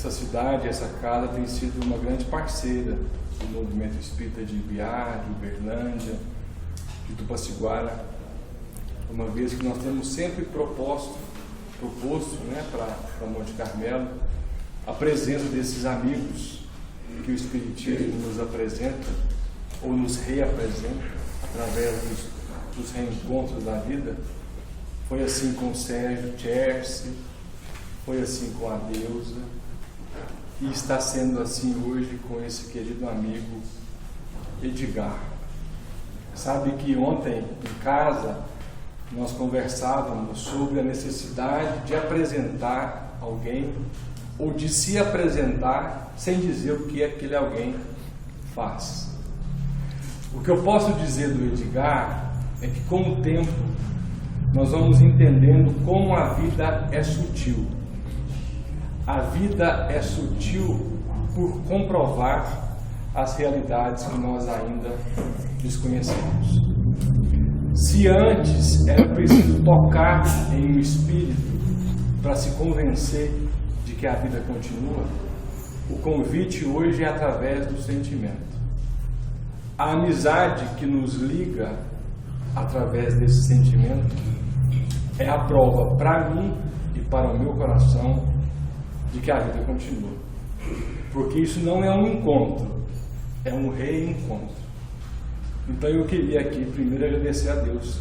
essa cidade, essa casa tem sido uma grande parceira do movimento espírita de Ibiá, de Uberlândia, de Tupaciguara, uma vez que nós temos sempre proposto, né, para Monte Carmelo, a presença desses amigos que o Espiritismo nos apresenta, ou nos reapresenta, através dos reencontros da vida. Foi assim com o Sérgio Tcherce, foi assim com a Deusa, e está sendo assim hoje com esse querido amigo Edgar. Sabe que ontem em casa nós conversávamos sobre a necessidade de apresentar alguém, ou de se apresentar sem dizer o que aquele alguém faz. O que eu posso dizer do Edgar é que com o tempo nós vamos entendendo como a vida é sutil. A vida é sutil por comprovar as realidades que nós ainda desconhecemos. Se antes era preciso tocar em um espírito para se convencer de que a vida continua, o convite hoje é através do sentimento. A amizade que nos liga através desse sentimento é a prova para mim e para o meu coração de que a vida continua. Porque isso não é um encontro, é um reencontro. Então eu queria aqui primeiro agradecer a Deus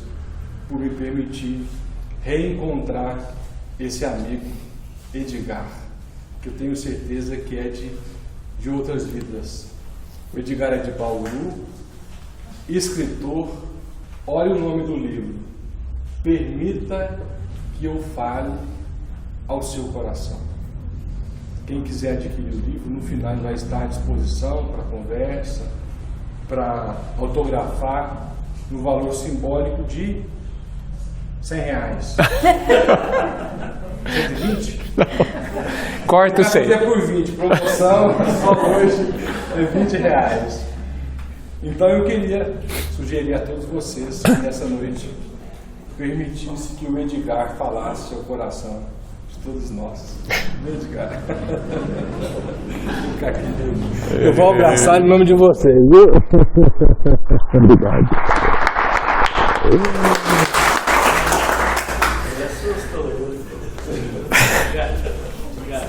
por me permitir reencontrar esse amigo Edgar, que eu tenho certeza que é de outras vidas. O Edgar é de Bauru, escritor. Olha o nome do livro: Permita que eu fale ao seu coração. Quem quiser adquirir o livro, no final vai estar à disposição para conversa, para autografar, no valor simbólico de R$100. 120? Corta o 100. É por 20, promoção só hoje é R$20. Então eu queria sugerir a todos vocês que nessa noite permitisse que o Edgar falasse ao coração de todos nós. Edgar. Eu vou abraçar em nome de vocês, viu? Obrigado. Ele assustou. Obrigado.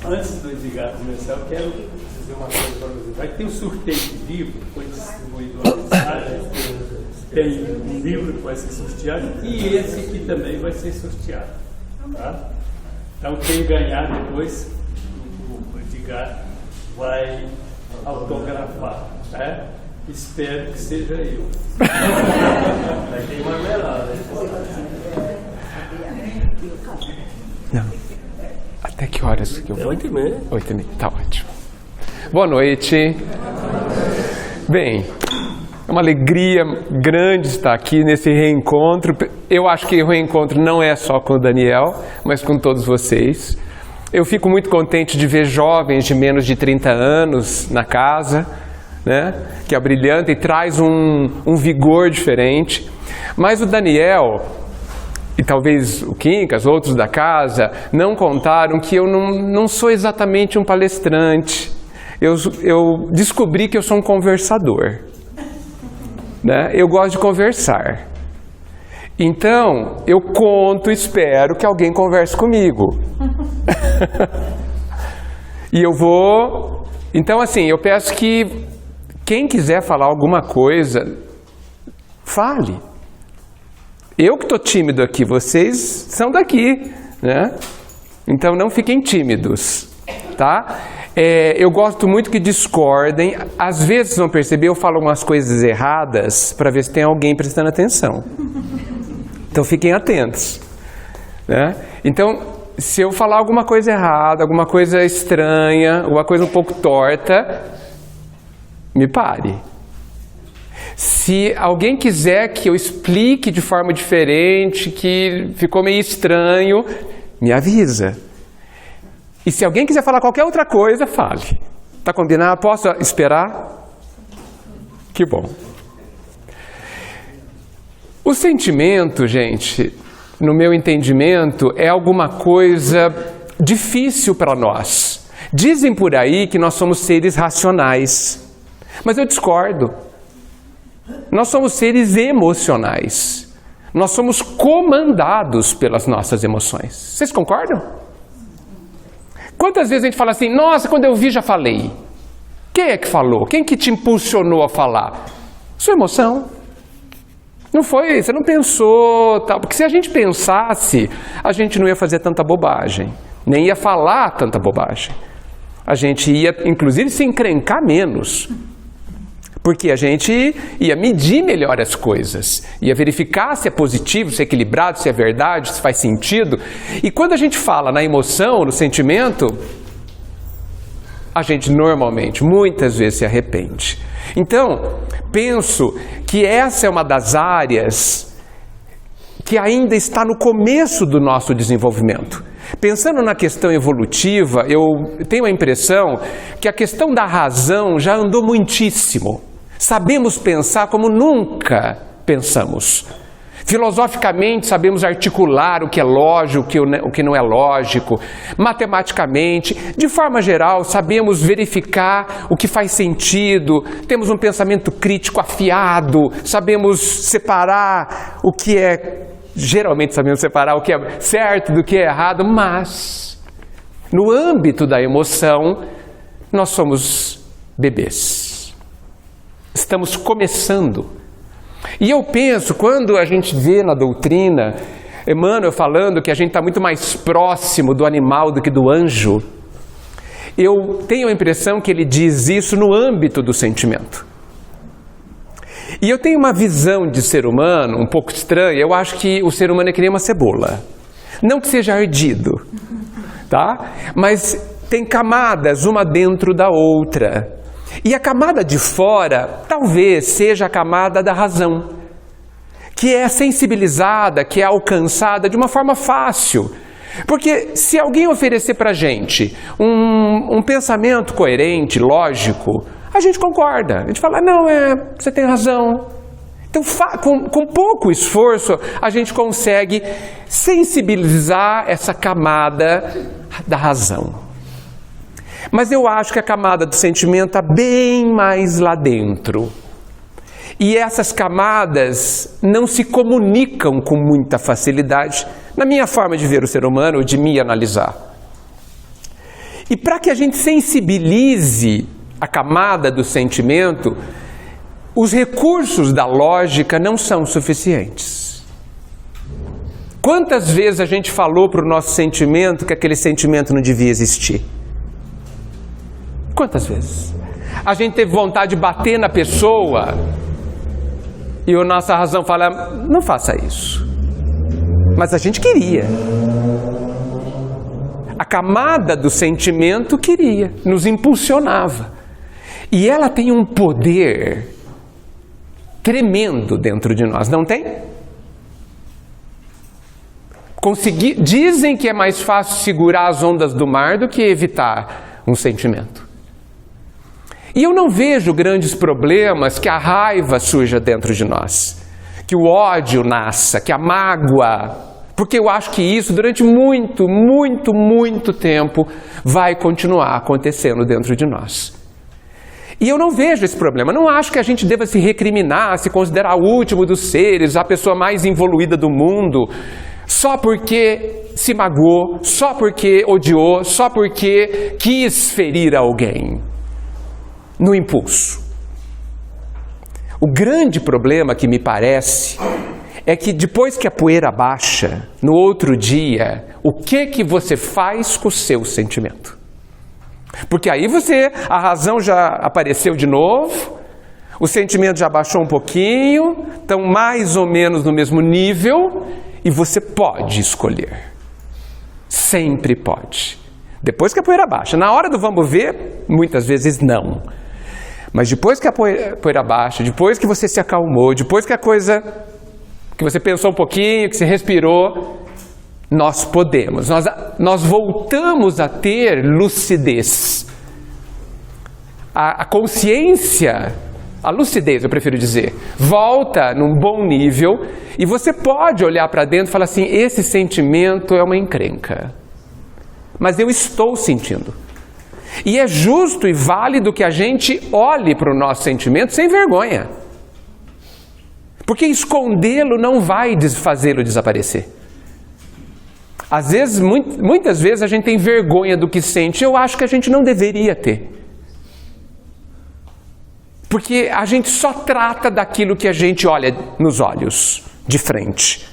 Antes do Edgar começar, eu quero dizer uma coisa para você. Vai ter um sorteio de livro, foi distribuído uma mensagem. Tem um livro que vai ser sorteado e esse aqui também vai ser sorteado. Tá? Então, quem ganhar depois, o Edgar vai autografar. Né? Espero que seja eu. Vai ter marmelada. Não. Até que horas que eu vou? 8h30. 8h30, tá ótimo. Boa noite. Bem, é uma alegria grande estar aqui nesse reencontro. Eu acho que o reencontro não é só com o Daniel, mas com todos vocês. Eu fico muito contente de ver jovens de menos de 30 anos na casa, né? Que é brilhante e traz um vigor diferente. Mas o Daniel, e talvez o Quincas, outros da casa, não contaram que eu não sou exatamente um palestrante. Eu descobri que eu sou um conversador. Né? Eu gosto de conversar. Então, eu conto, espero que alguém converse comigo. E eu vou... Então, assim, eu peço que quem quiser falar alguma coisa, fale. Eu que estou tímido aqui, vocês são daqui, né? Então, não fiquem tímidos, tá? Eu gosto muito que discordem. Às vezes, vão perceber, eu falo umas coisas erradas para ver se tem alguém prestando atenção. Então, fiquem atentos. Né? Então, se eu falar alguma coisa errada, alguma coisa estranha, alguma coisa um pouco torta, me pare. Se alguém quiser que eu explique de forma diferente, que ficou meio estranho, me avisa. E se alguém quiser falar qualquer outra coisa, fale. Tá combinado? Posso esperar? Que bom. O sentimento, gente, no meu entendimento, é alguma coisa difícil para nós. Dizem por aí que nós somos seres racionais, mas eu discordo. Nós somos seres emocionais. Nós somos comandados pelas nossas emoções. Vocês concordam? Quantas vezes a gente fala assim, nossa, quando eu vi já falei. Quem é que falou? Quem que te impulsionou a falar? Sua emoção. Não foi, você não pensou, tal. Porque se a gente pensasse, a gente não ia fazer tanta bobagem, nem ia falar tanta bobagem. A gente ia, inclusive, se encrencar menos. Porque a gente ia medir melhor as coisas, ia verificar se é positivo, se é equilibrado, se é verdade, se faz sentido. E quando a gente fala na emoção, no sentimento, a gente normalmente, muitas vezes, se arrepende. Então, penso que essa é uma das áreas que ainda está no começo do nosso desenvolvimento. Pensando na questão evolutiva, eu tenho a impressão que a questão da razão já andou muitíssimo. Sabemos pensar como nunca pensamos. Filosoficamente, sabemos articular o que é lógico, o que não é lógico. Matematicamente, de forma geral, sabemos verificar o que faz sentido. Temos um pensamento crítico afiado. Sabemos separar o que é... Geralmente sabemos separar o que é certo do que é errado, mas no âmbito da emoção, nós somos bebês. Estamos começando. E eu penso, quando a gente vê na doutrina, Emmanuel falando que a gente está muito mais próximo do animal do que do anjo, eu tenho a impressão que ele diz isso no âmbito do sentimento. E eu tenho uma visão de ser humano um pouco estranha. Eu acho que o ser humano é que nem uma cebola. Não que seja ardido, tá? Mas tem camadas uma dentro da outra. E a camada de fora talvez seja a camada da razão, que é sensibilizada, que é alcançada de uma forma fácil. Porque se alguém oferecer para a gente um pensamento coerente, lógico, a gente concorda. A gente fala, não, você tem razão. Então, com pouco esforço, a gente consegue sensibilizar essa camada da razão. Mas eu acho que a camada do sentimento está bem mais lá dentro. E essas camadas não se comunicam com muita facilidade, na minha forma de ver o ser humano, ou de me analisar. E para que a gente sensibilize a camada do sentimento, os recursos da lógica não são suficientes. Quantas vezes a gente falou para o nosso sentimento que aquele sentimento não devia existir? Quantas vezes? A gente teve vontade de bater na pessoa e a nossa razão fala, não faça isso. Mas a gente queria. A camada do sentimento queria, nos impulsionava. E ela tem um poder tremendo dentro de nós, não tem? Dizem que é mais fácil segurar as ondas do mar do que evitar um sentimento. E eu não vejo grandes problemas que a raiva surja dentro de nós, que o ódio nasça, que a mágoa, porque eu acho que isso durante muito, muito, muito tempo vai continuar acontecendo dentro de nós. E eu não vejo esse problema, não acho que a gente deva se recriminar, se considerar o último dos seres, a pessoa mais evoluída do mundo, só porque se magoou, só porque odiou, só porque quis ferir alguém. No impulso. O grande problema que me parece é que depois que a poeira baixa, no outro dia, o que você faz com o seu sentimento? Porque aí a razão já apareceu de novo, o sentimento já baixou um pouquinho, estão mais ou menos no mesmo nível, e você pode escolher. Sempre pode. Depois que a poeira baixa. Na hora do vamos ver, muitas vezes não. Mas depois que a poeira baixa, depois que você se acalmou, depois que que você pensou um pouquinho, que você respirou, nós podemos, nós voltamos a ter lucidez. A consciência, a lucidez, eu prefiro dizer, volta num bom nível e você pode olhar para dentro e falar assim, esse sentimento é uma encrenca. mas eu estou sentindo. E é justo e válido que a gente olhe para o nosso sentimento sem vergonha. Porque escondê-lo não vai fazê-lo desaparecer. Às vezes, muitas vezes a gente tem vergonha do que sente. Eu acho que a gente não deveria ter. Porque a gente só trata daquilo que a gente olha nos olhos, de frente.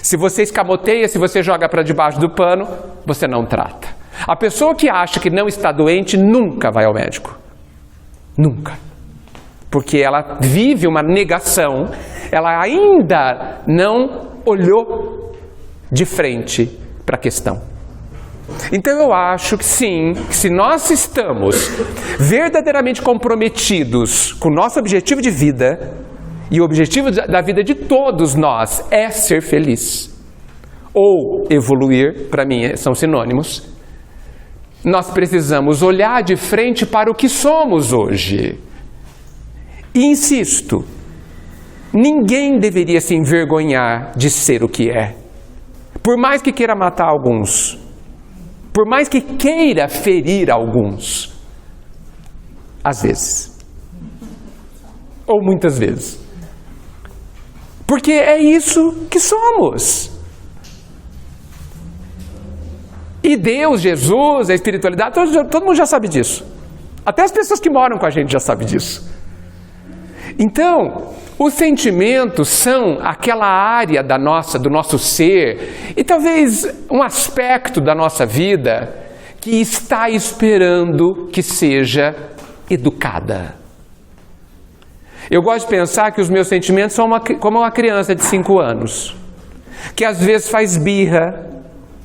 Se você escamoteia, se você joga para debaixo do pano, você não trata. A pessoa que acha que não está doente nunca vai ao médico. Nunca. Porque ela vive uma negação, ela ainda não olhou de frente para a questão. Então eu acho que sim, que se nós estamos verdadeiramente comprometidos com o nosso objetivo de vida, e o objetivo da vida de todos nós é ser feliz, ou evoluir, para mim são sinônimos, nós precisamos olhar de frente para o que somos hoje. E insisto, ninguém deveria se envergonhar de ser o que é. Por mais que queira matar alguns, por mais que queira ferir alguns, às vezes, ou muitas vezes. Porque é isso que somos. E Deus, Jesus, a espiritualidade, todo mundo já sabe disso. Até as pessoas que moram com a gente já sabem disso. Então, os sentimentos são aquela área do nosso ser, e talvez um aspecto da nossa vida que está esperando que seja educada. Eu gosto de pensar que os meus sentimentos são como uma criança de 5 anos, que às vezes faz birra,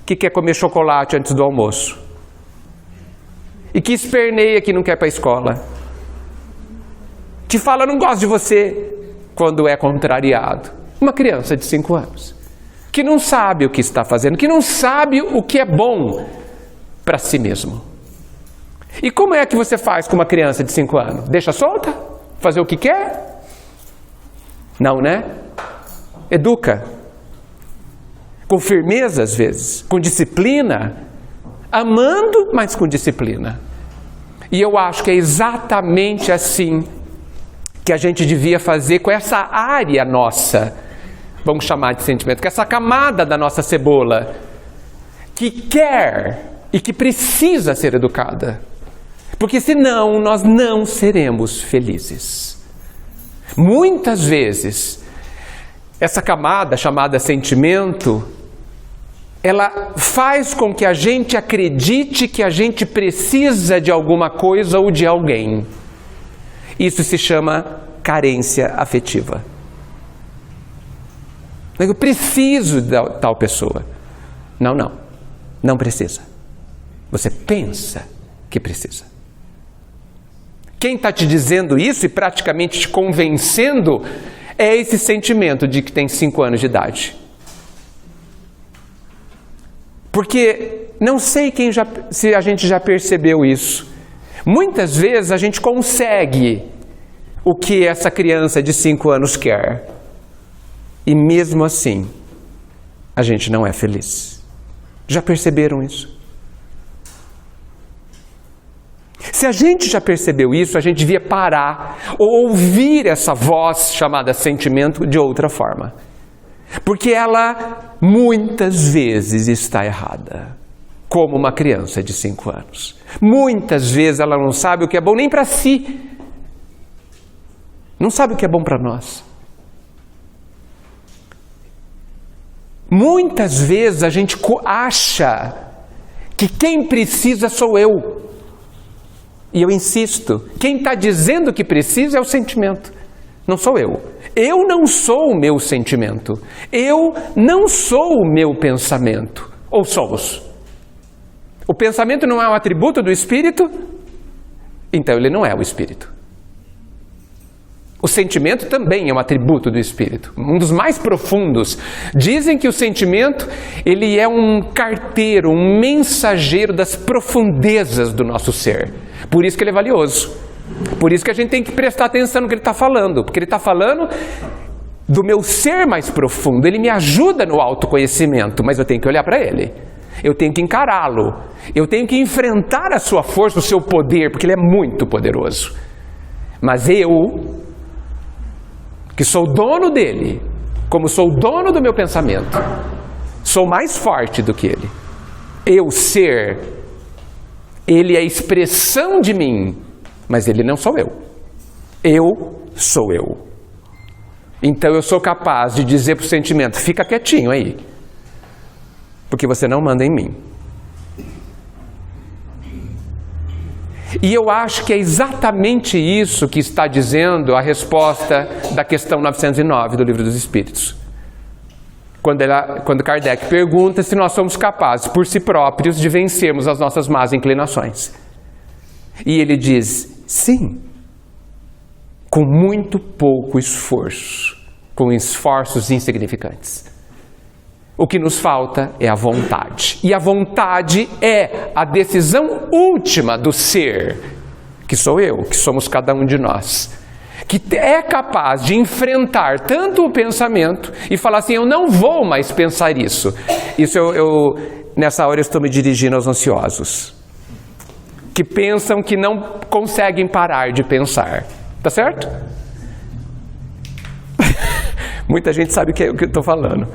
que quer comer chocolate antes do almoço, e que esperneia que não quer ir para a escola, que fala não gosto de você quando é contrariado. Uma criança de 5 anos, que não sabe o que está fazendo, que não sabe o que é bom para si mesmo. E como é que você faz com uma criança de 5 anos? Deixa solta? Fazer o que quer? Não, né? Educa. Com firmeza às vezes, com disciplina, amando, mas com disciplina. E eu acho que é exatamente assim que a gente devia fazer com essa área nossa, vamos chamar de sentimento, com essa camada da nossa cebola, que quer e que precisa ser educada. Porque senão nós não seremos felizes. Muitas vezes, essa camada chamada sentimento, ela faz com que a gente acredite que a gente precisa de alguma coisa ou de alguém. Isso se chama carência afetiva. Eu preciso de tal pessoa. Não, não precisa. Você pensa que precisa. Quem está te dizendo isso e praticamente te convencendo é esse sentimento de que tem 5 anos de idade. Porque não sei se a gente já percebeu isso. Muitas vezes a gente consegue o que essa criança de 5 anos quer. E mesmo assim, a gente não é feliz. Já perceberam isso? Se a gente já percebeu isso, a gente devia parar ou ouvir essa voz chamada sentimento de outra forma. Porque ela muitas vezes está errada. Como uma criança de 5 anos. Muitas vezes ela não sabe o que é bom nem para si. Não sabe o que é bom para nós. Muitas vezes a gente acha que quem precisa sou eu. E eu insisto, quem está dizendo que precisa é o sentimento, não sou eu. Eu não sou o meu sentimento. Eu não sou o meu pensamento. Ou somos? O pensamento não é um atributo do Espírito? Então ele não é o Espírito. O sentimento também é um atributo do Espírito, um dos mais profundos. Dizem que o sentimento, ele é um carteiro, um mensageiro das profundezas do nosso ser. Por isso que ele é valioso. Por isso que a gente tem que prestar atenção no que ele está falando. Porque ele está falando do meu ser mais profundo. Ele me ajuda no autoconhecimento, mas eu tenho que olhar para ele. Eu tenho que encará-lo. Eu tenho que enfrentar a sua força, o seu poder, porque ele é muito poderoso. Mas eu, que sou dono dele, como sou dono do meu pensamento, sou mais forte do que ele. Eu ser, ele é a expressão de mim, mas ele não sou eu. Eu sou eu. Então eu sou capaz de dizer para o sentimento, fica quietinho aí, porque você não manda em mim. E eu acho que é exatamente isso que está dizendo a resposta da questão 909 do Livro dos Espíritos. Quando Kardec pergunta se nós somos capazes, por si próprios, de vencermos as nossas más inclinações. E ele diz, sim, com muito pouco esforço, com esforços insignificantes. O que nos falta é a vontade. E a vontade é a decisão última do ser, que sou eu, que somos cada um de nós, que é capaz de enfrentar tanto o pensamento e falar assim, eu não vou mais pensar isso. Isso nessa hora eu estou me dirigindo aos ansiosos, que pensam que não conseguem parar de pensar. Tá certo? Muita gente sabe o que eu estou falando.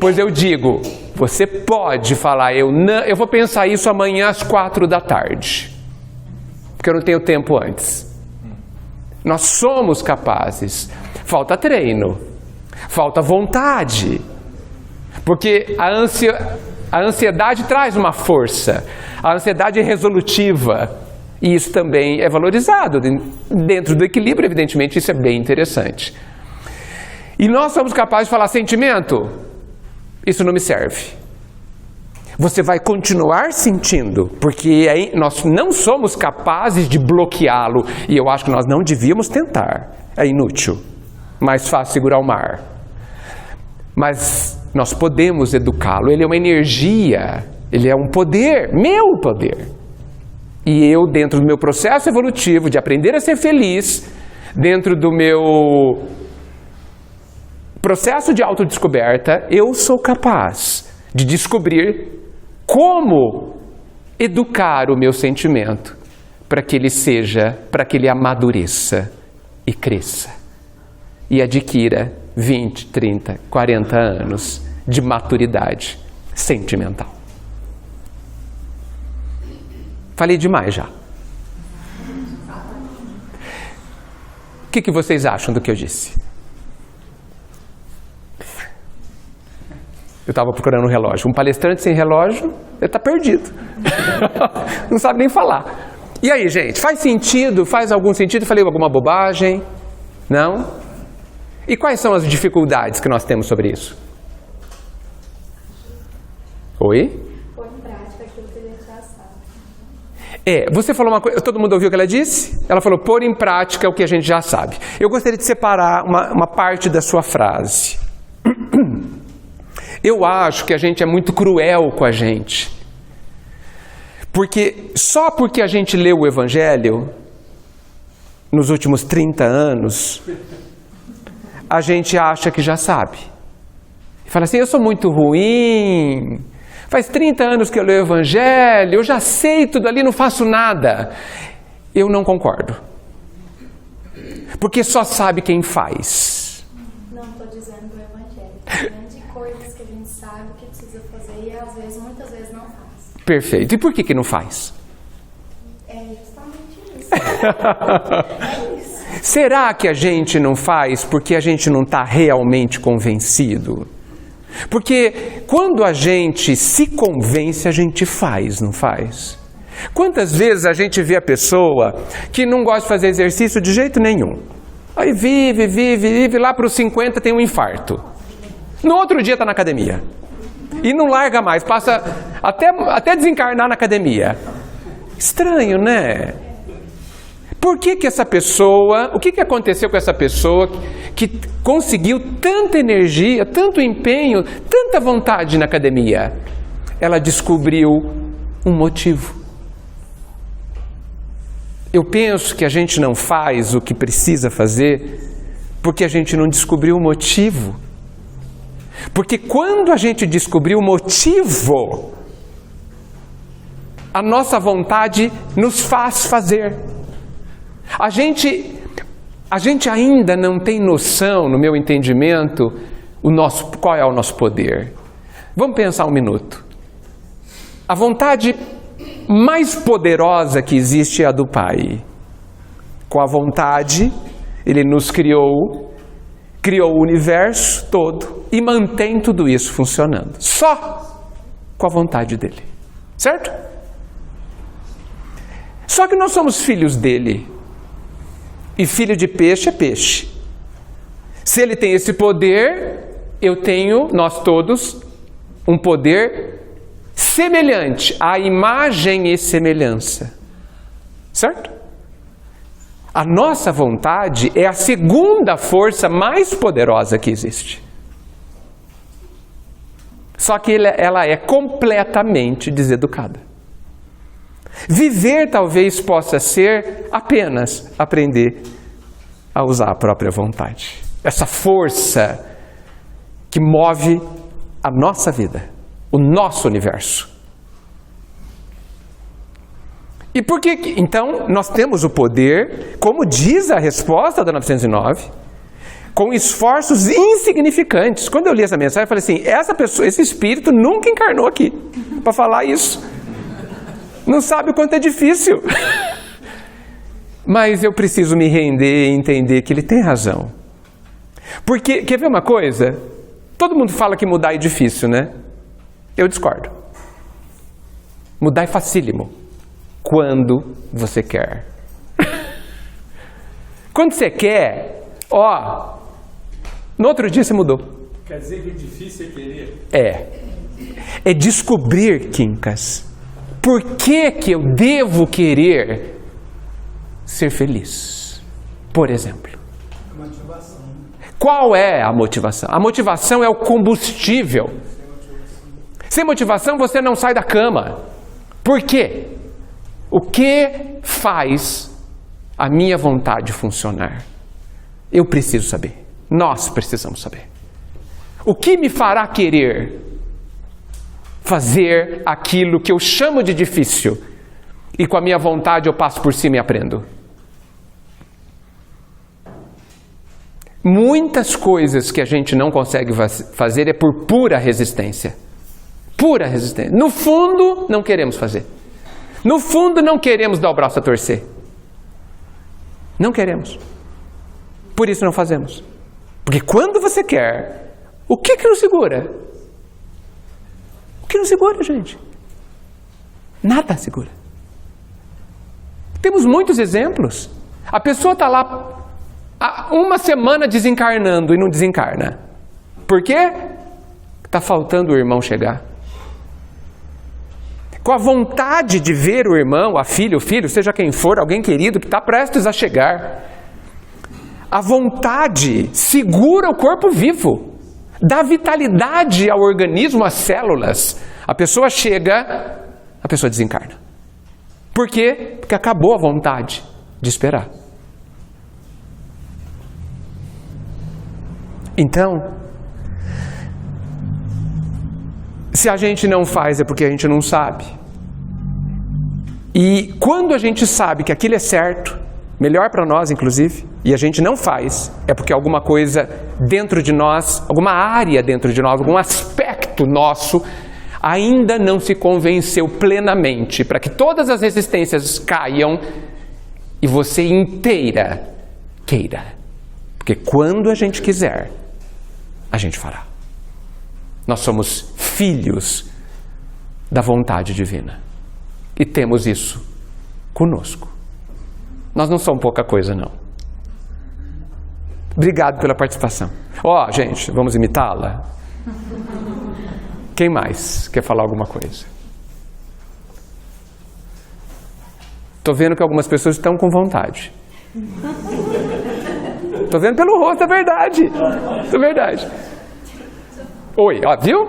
Pois eu digo, você pode falar, eu vou pensar isso amanhã às 4 da tarde, porque eu não tenho tempo antes. Nós somos capazes. Falta treino, falta vontade, porque a ansiedade traz uma força, a ansiedade é resolutiva, e isso também é valorizado. Dentro do equilíbrio, evidentemente, isso é bem interessante. E nós somos capazes de falar, sentimento, isso não me serve. Você vai continuar sentindo, porque aí nós não somos capazes de bloqueá-lo. E eu acho que nós não devíamos tentar. É inútil. Mais fácil segurar o mar. Mas nós podemos educá-lo. Ele é uma energia, ele é um poder, meu poder. E eu, dentro do meu processo evolutivo de aprender a ser feliz, dentro do meu processo de autodescoberta, eu sou capaz de descobrir como educar o meu sentimento para que ele amadureça e cresça e adquira 20, 30, 40 anos de maturidade sentimental. Falei demais já. O que vocês acham do que eu disse? Eu estava procurando um relógio. Um palestrante sem relógio, ele está perdido. Não sabe nem falar. E aí, gente, faz sentido? Faz algum sentido? Falei alguma bobagem? Não? E quais são as dificuldades que nós temos sobre isso? Oi? Pôr em prática aquilo que a gente já sabe. Você falou uma coisa, todo mundo ouviu o que ela disse? Ela falou, pôr em prática o que a gente já sabe. Eu gostaria de separar uma parte da sua frase. Eu acho que a gente é muito cruel com a gente. Porque só porque a gente leu o Evangelho nos últimos 30 anos, a gente acha que já sabe. E fala assim, eu sou muito ruim, faz 30 anos que eu leio o Evangelho, eu já sei tudo ali, não faço nada. Eu não concordo. Porque só sabe quem faz. Não estou dizendo do Evangelho. De coisas que a gente sabe que precisa fazer e às vezes, muitas vezes não faz. Perfeito. E por que não faz? É justamente isso. É isso. Será que a gente não faz porque a gente não está realmente convencido? Porque quando a gente se convence, a gente faz, não faz? Quantas vezes a gente vê a pessoa que não gosta de fazer exercício de jeito nenhum? Aí vive, lá para os 50 tem um infarto. No outro dia está na academia. E não larga mais, passa até desencarnar na academia. Estranho, né? Por que essa pessoa, o que aconteceu com essa pessoa que conseguiu tanta energia, tanto empenho, tanta vontade na academia? Ela descobriu um motivo. Eu penso que a gente não faz o que precisa fazer porque a gente não descobriu o motivo. Porque quando a gente descobrir o motivo, A nossa vontade nos faz fazer. A gente ainda não tem noção, no meu entendimento, qual é o nosso poder. Vamos pensar um minuto. A vontade mais poderosa que existe é a do Pai. Com a vontade, Ele nos criou o universo todo e mantém tudo isso funcionando. Só com a vontade dEle. Certo? Só que nós somos filhos dEle. E filho de peixe é peixe. Se Ele tem esse poder, nós todos, um poder semelhante à imagem e semelhança. Certo? A nossa vontade é a segunda força mais poderosa que existe. Só que ela é completamente deseducada. Viver talvez possa ser apenas aprender a usar a própria vontade. Essa força que move a nossa vida, o nosso universo. E por que? Então, nós temos o poder, como diz a resposta da 909, com esforços insignificantes. Quando eu li essa mensagem, eu falei assim, esse espírito nunca encarnou aqui para falar isso. Não sabe o quanto é difícil. Mas eu preciso me render e entender que ele tem razão. Porque, quer ver uma coisa? Todo mundo fala que mudar é difícil, né? Eu discordo. Mudar é facílimo. Quando você quer. Quando você quer, no outro dia você mudou. Quer dizer que o difícil é querer? É descobrir, Quincas, por que eu devo querer ser feliz? Por exemplo. Motivação. Qual é a motivação? A motivação é o combustível. Sem motivação você não sai da cama. Por quê? O que faz a minha vontade funcionar? Eu preciso saber. Nós precisamos saber. O que me fará querer fazer aquilo que eu chamo de difícil e com a minha vontade eu passo por cima e aprendo? Muitas coisas que a gente não consegue fazer é por pura resistência. Pura resistência. No fundo, não queremos fazer. No fundo, não queremos dar o braço a torcer. Não queremos. Por isso não fazemos. Porque quando você quer, o que nos segura? O que nos segura, gente? Nada segura. Temos muitos exemplos. A pessoa está lá há uma semana desencarnando e não desencarna. Por quê? Está faltando o irmão chegar. Com a vontade de ver o irmão, a filha, o filho, seja quem for, alguém querido que está prestes a chegar. A vontade segura o corpo vivo, dá vitalidade ao organismo, às células. A pessoa chega, a pessoa desencarna. Por quê? Porque acabou a vontade de esperar. Então, se a gente não faz é porque a gente não sabe. E quando a gente sabe que aquilo é certo, melhor para nós inclusive, e a gente não faz, é porque alguma coisa dentro de nós, alguma área dentro de nós, algum aspecto nosso, ainda não se convenceu plenamente para que todas as resistências caiam e você inteira queira. Porque quando a gente quiser, a gente fará. Nós somos filhos da vontade divina. E temos isso conosco. Nós não somos pouca coisa, não. Obrigado pela participação. Gente, vamos imitá-la? Quem mais quer falar alguma coisa? Estou vendo que algumas pessoas estão com vontade. Estou vendo pelo rosto, é verdade. É verdade. Oi, viu?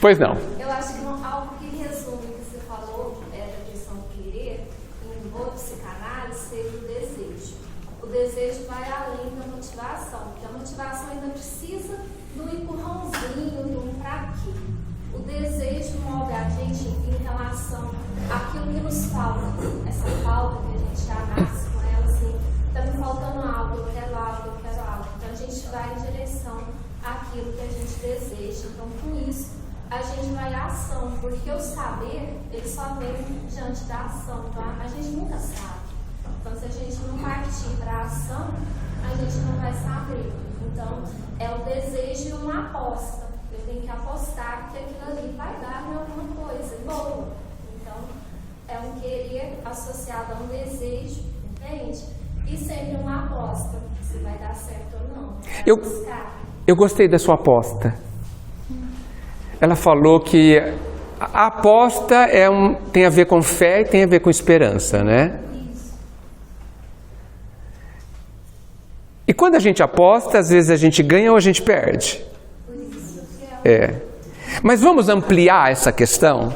Pois não. Eu acho que algo que resume o que você falou da questão do querer, em boa psicanálise, seria o desejo. O desejo vai além da motivação, porque a motivação ainda precisa de um empurrãozinho, de um pra quê. O desejo molda a gente em relação a gente vai à ação, porque o saber, ele só vem diante da ação, então a gente nunca sabe. Então, se a gente não partir para a ação, a gente não vai saber. Então, é o desejo e uma aposta. Eu tenho que apostar que aquilo ali vai dar em alguma coisa boa. Então, é um querer associado a um desejo, entende? E sempre uma aposta, se vai dar certo ou não. Eu gostei da sua aposta. Ela falou que a aposta tem a ver com fé e tem a ver com esperança, né? Isso. E quando a gente aposta, às vezes a gente ganha ou a gente perde. Mas vamos ampliar essa questão?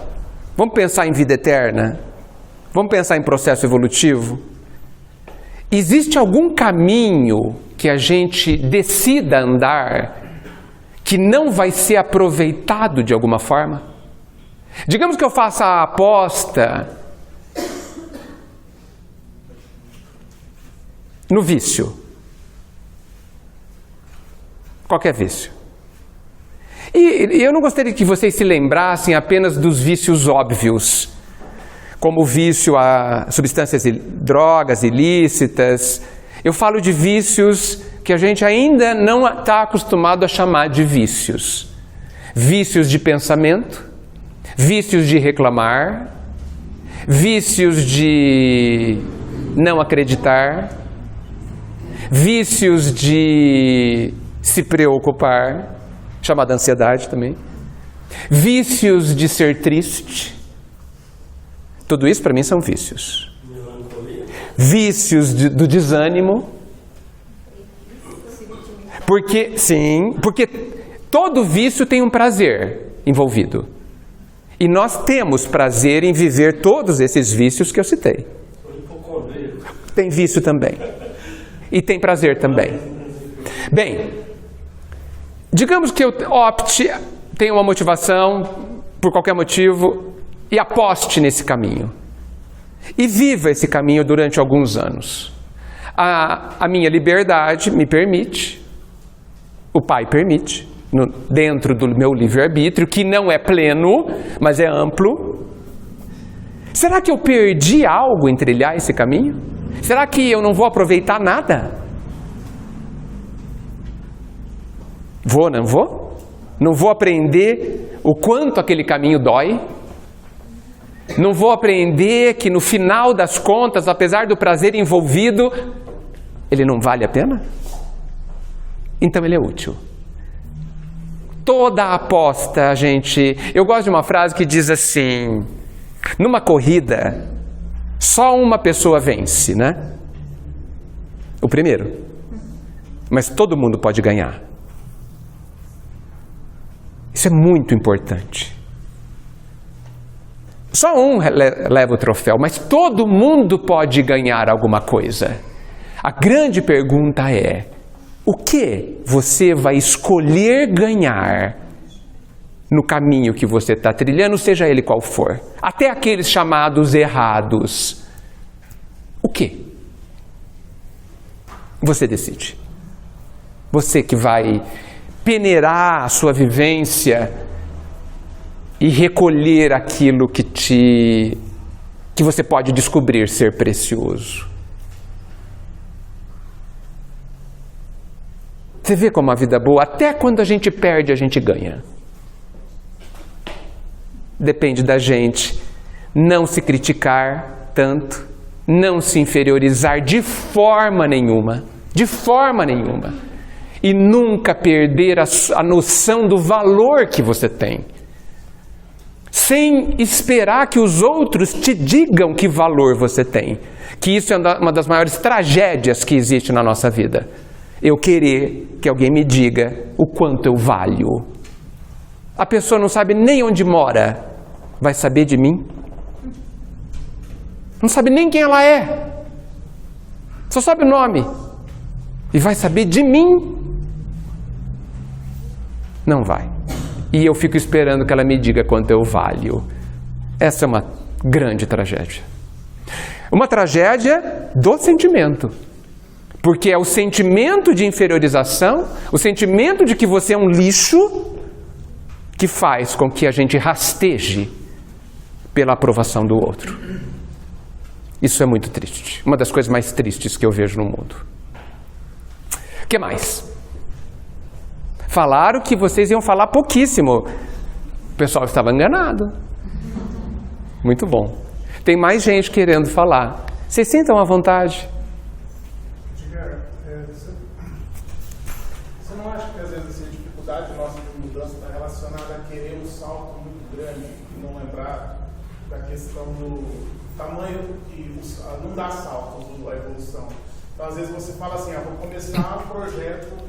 Vamos pensar em vida eterna? Vamos pensar em processo evolutivo? Existe algum caminho que a gente decida andar que não vai ser aproveitado de alguma forma? Digamos que eu faça a aposta no vício. Qualquer vício. E eu não gostaria que vocês se lembrassem apenas dos vícios óbvios, como o vício a substâncias e drogas ilícitas. Eu falo de vícios que a gente ainda não está acostumado a chamar de vícios. Vícios de pensamento, vícios de reclamar, vícios de não acreditar, vícios de se preocupar, chamada ansiedade também, vícios de ser triste. Tudo isso para mim são vícios. Vícios do desânimo. Porque todo vício tem um prazer envolvido. E nós temos prazer em viver todos esses vícios que eu citei. Tem vício também. E tem prazer também. Bem, digamos que eu opte, tenha uma motivação, por qualquer motivo, e aposte nesse caminho. E viva esse caminho durante alguns anos. A minha liberdade me permite, o Pai permite, dentro do meu livre-arbítrio, que não é pleno, mas é amplo. Será que eu perdi algo em trilhar esse caminho? Será que eu não vou aproveitar nada? Vou, não vou? Não vou aprender o quanto aquele caminho dói? Não vou aprender que no final das contas, apesar do prazer envolvido, ele não vale a pena? Então ele é útil. Toda aposta, eu gosto de uma frase que diz assim: numa corrida, só uma pessoa vence, né? O primeiro. Mas todo mundo pode ganhar. Isso é muito importante. Só um leva o troféu, mas todo mundo pode ganhar alguma coisa. A grande pergunta é: o que você vai escolher ganhar no caminho que você está trilhando, seja ele qual for? Até aqueles chamados errados. O que? Você decide. Você que vai peneirar a sua vivência e recolher aquilo que você pode descobrir ser precioso. Você vê como a vida é boa? Até quando a gente perde, a gente ganha. Depende da gente não se criticar tanto, não se inferiorizar de forma nenhuma. De forma nenhuma. E nunca perder a noção do valor que você tem. Sem esperar que os outros te digam que valor você tem. Que isso é uma das maiores tragédias que existe na nossa vida. Eu querer que alguém me diga o quanto eu valho. A pessoa não sabe nem onde mora. Vai saber de mim? Não sabe nem quem ela é. Só sabe o nome. E vai saber de mim? Não vai. E eu fico esperando que ela me diga quanto eu valho. Essa é uma grande tragédia. Uma tragédia do sentimento. Porque é o sentimento de inferiorização, o sentimento de que você é um lixo, que faz com que a gente rasteje pela aprovação do outro. Isso é muito triste. Uma das coisas mais tristes que eu vejo no mundo. O que mais? Falaram que vocês iam falar pouquíssimo. O pessoal estava enganado. Muito bom. Tem mais gente querendo falar. Vocês sintam à vontade. Você não acha que às vezes a dificuldade nossa de mudança está relacionada a querer um salto muito grande e não lembrar da questão do tamanho que não dá saltos a evolução? Então às vezes você fala assim, vou começar um projeto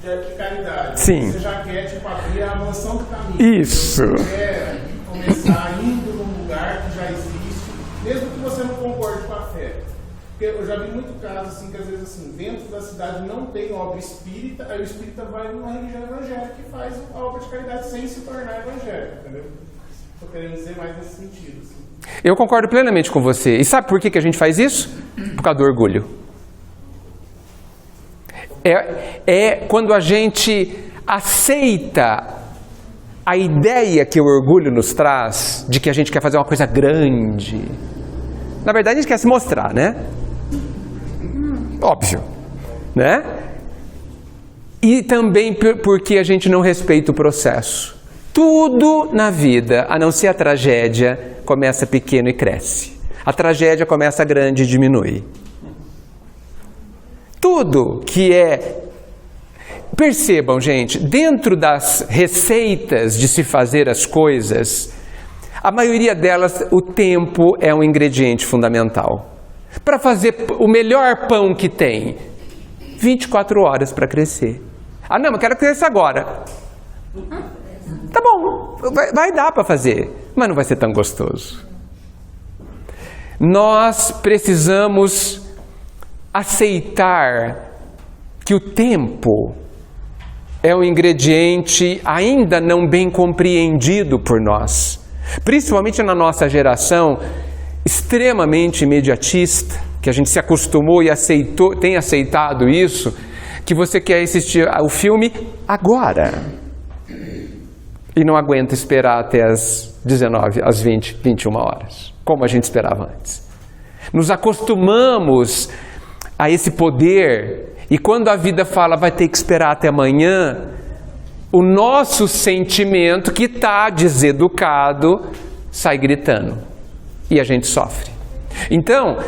de caridade. Sim. Você já quer abrir a mansão do caminho. Isso. Você quer começar indo num lugar que já existe, mesmo que você não concorde com a fé. Porque eu já vi muito caso assim, que às vezes assim, dentro da cidade não tem obra espírita, aí o espírita vai numa religião evangélica e faz a obra de caridade sem se tornar evangélico, entendeu? Estou querendo dizer mais nesse sentido. Assim. Eu concordo plenamente com você. E sabe por que a gente faz isso? Por causa do orgulho. É quando a gente aceita a ideia que o orgulho nos traz de que a gente quer fazer uma coisa grande. Na verdade, a gente quer se mostrar, né? Óbvio, né? E também porque a gente não respeita o processo. Tudo na vida, a não ser a tragédia, começa pequeno e cresce. A tragédia começa grande e diminui. Tudo que é... Percebam, gente, dentro das receitas de se fazer as coisas, a maioria delas, o tempo é um ingrediente fundamental. Para fazer o melhor pão que tem, 24 horas para crescer. Ah, não, mas quero crescer agora. Tá bom, vai dar para fazer, mas não vai ser tão gostoso. Nós precisamos aceitar que o tempo é um ingrediente ainda não bem compreendido por nós. Principalmente na nossa geração extremamente imediatista, que a gente se acostumou e aceitou, tem aceitado isso, que você quer assistir o filme agora. E não aguenta esperar até as 19, às 20, 21 horas, como a gente esperava antes. Nos acostumamos a esse poder, e quando a vida fala vai ter que esperar até amanhã, o nosso sentimento, que está deseducado, sai gritando. E a gente sofre. Então,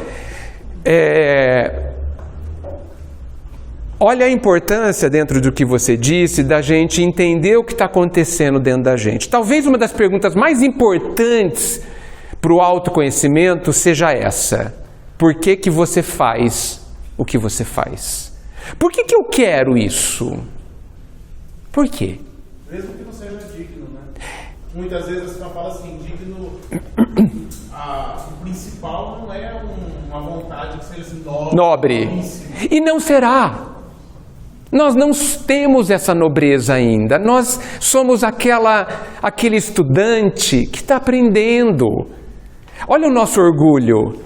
olha a importância dentro do que você disse, da gente entender o que está acontecendo dentro da gente. Talvez uma das perguntas mais importantes para o autoconhecimento seja essa. Por que que você faz o que você faz? Por que que eu quero isso? Por quê? Mesmo que não seja digno, né? Muitas vezes você fala assim, digno... o principal não é uma vontade que seja assim, nobre. E não será. Nós não temos essa nobreza ainda. Nós somos aquele estudante que está aprendendo. Olha o nosso orgulho.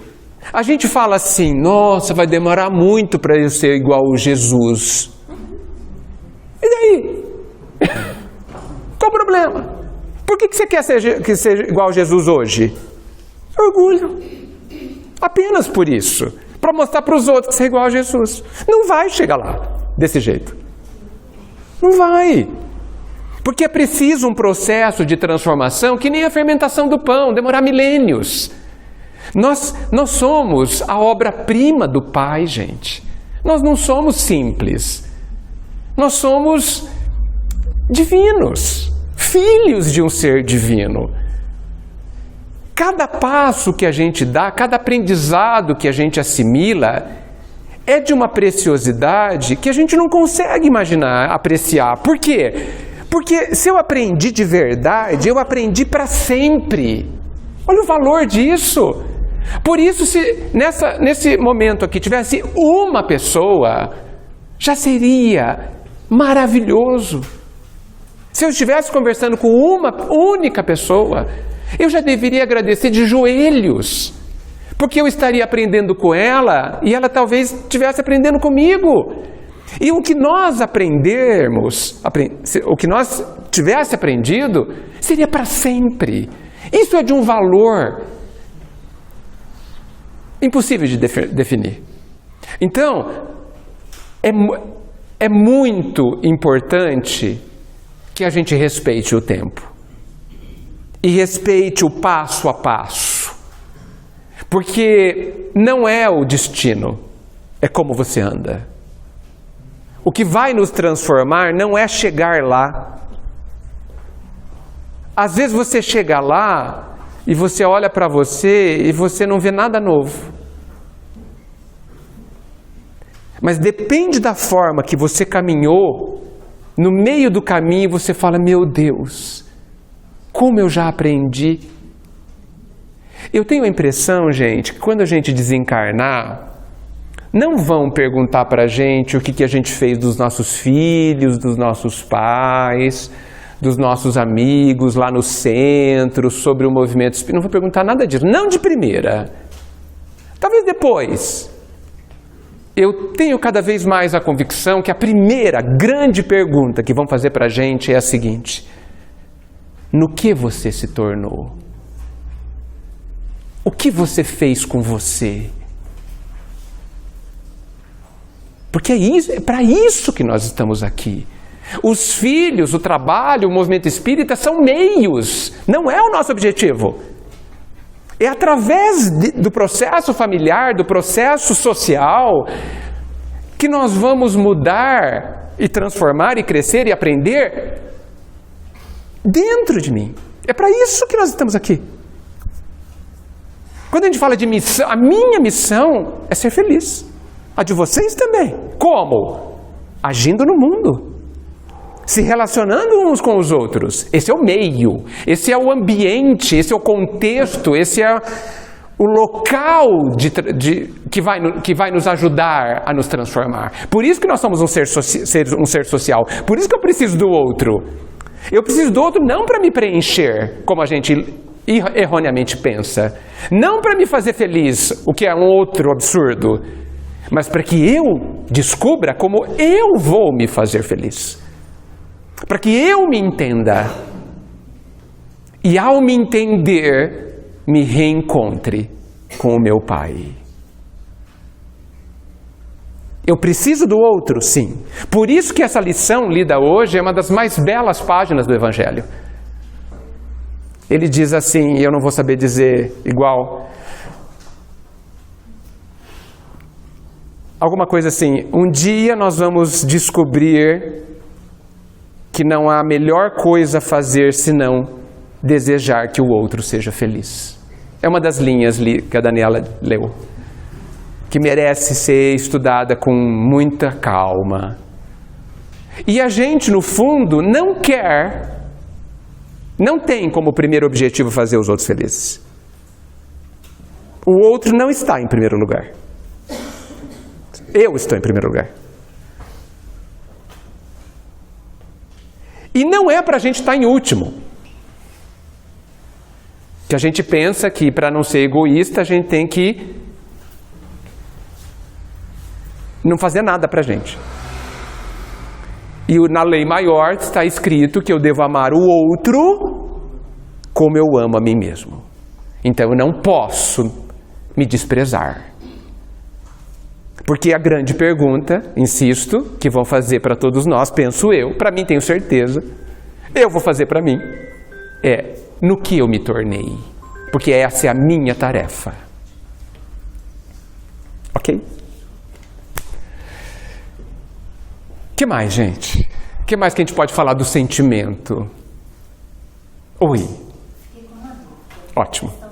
A gente fala assim, nossa, vai demorar muito para eu ser igual a Jesus. E daí? Qual o problema? Por que você quer ser igual a Jesus hoje? Orgulho. Apenas por isso. Para mostrar para os outros que você é igual a Jesus. Não vai chegar lá desse jeito. Não vai. Porque é preciso um processo de transformação que nem a fermentação do pão, demorar milênios. Nós somos a obra-prima do Pai, gente. Nós não somos simples. Nós somos divinos, filhos de um ser divino. Cada passo que a gente dá, cada aprendizado que a gente assimila, é de uma preciosidade que a gente não consegue imaginar, apreciar. Por quê? Porque se eu aprendi de verdade, eu aprendi para sempre. Olha o valor disso. Por isso, se nesse momento aqui tivesse uma pessoa, já seria maravilhoso. Se eu estivesse conversando com uma única pessoa, eu já deveria agradecer de joelhos, porque eu estaria aprendendo com ela e ela talvez estivesse aprendendo comigo. E o que nós aprendermos, o que nós tivesse aprendido, seria para sempre. Isso é de um valor impossível de definir. Então, é muito importante que a gente respeite o tempo e respeite o passo a passo, porque não é o destino, é como você anda. O que vai nos transformar não é chegar lá. Às vezes você chega lá e você olha para você e você não vê nada novo. Mas depende da forma que você caminhou, no meio do caminho você fala, meu Deus, como eu já aprendi. Eu tenho a impressão, gente, que quando a gente desencarnar, não vão perguntar para a gente o que a gente fez dos nossos filhos, dos nossos pais, dos nossos amigos lá no centro, sobre o movimento espírita. Não vou perguntar nada disso, não de primeira. Talvez depois. Eu tenho cada vez mais a convicção que a primeira grande pergunta que vão fazer para a gente é a seguinte: no que você se tornou? O que você fez com você? Porque é para isso que nós estamos aqui. Os filhos, o trabalho, o movimento espírita são meios, não é o nosso objetivo. É através do processo familiar, do processo social, que nós vamos mudar e transformar e crescer e aprender dentro de mim. É para isso que nós estamos aqui. Quando a gente fala de missão, a minha missão é ser feliz. A de vocês também. Como? Agindo no mundo. Se relacionando uns com os outros. Esse é o meio. Esse é o ambiente. Esse é o contexto. Esse é o local que vai nos ajudar a nos transformar. Por isso que nós somos um ser social. Por isso que eu preciso do outro. Eu preciso do outro não para me preencher, como a gente erroneamente pensa. Não para me fazer feliz, o que é um outro absurdo. Mas para que eu descubra como eu vou me fazer feliz. Para que eu me entenda. E ao me entender, me reencontre com o meu Pai. Eu preciso do outro, sim. Por isso que essa lição lida hoje é uma das mais belas páginas do Evangelho. Ele diz assim, e eu não vou saber dizer igual... Alguma coisa assim, um dia nós vamos descobrir que não há melhor coisa a fazer senão desejar que o outro seja feliz. É uma das linhas que a Daniela leu, que merece ser estudada com muita calma. E a gente, no fundo, não tem como primeiro objetivo fazer os outros felizes. O outro não está em primeiro lugar. Eu estou em primeiro lugar. E não é para a gente estar em último. Que a gente pensa que para não ser egoísta a gente tem que não fazer nada para a gente. E na lei maior está escrito que eu devo amar o outro como eu amo a mim mesmo. Então eu não posso me desprezar. Porque a grande pergunta, insisto, que vão fazer para todos nós, penso eu, para mim tenho certeza, eu vou fazer para mim, é no que eu me tornei. Porque essa é a minha tarefa. Ok? O que mais, gente? O que mais que a gente pode falar do sentimento? Oi. Ótimo.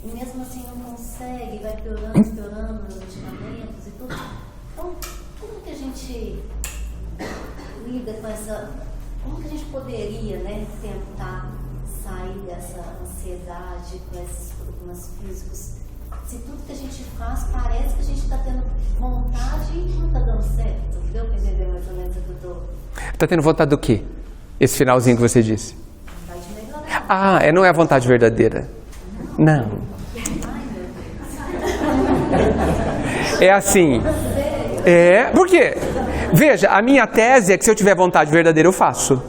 E mesmo assim não consegue, vai piorando os medicamentos e tudo. Então, como que a gente lida com essa... Como que a gente poderia, né, tentar sair dessa ansiedade com esses problemas físicos se tudo que a gente faz parece que a gente está tendo vontade e não está dando certo. Deu para entender mais ou menos o que eu estou... Está tendo vontade do quê? Esse finalzinho que você disse. Vontade de melhorar. Não é a vontade verdadeira. Não. Ai, meu Deus. É assim. Por quê? Veja, a minha tese é que se eu tiver vontade verdadeira, eu faço.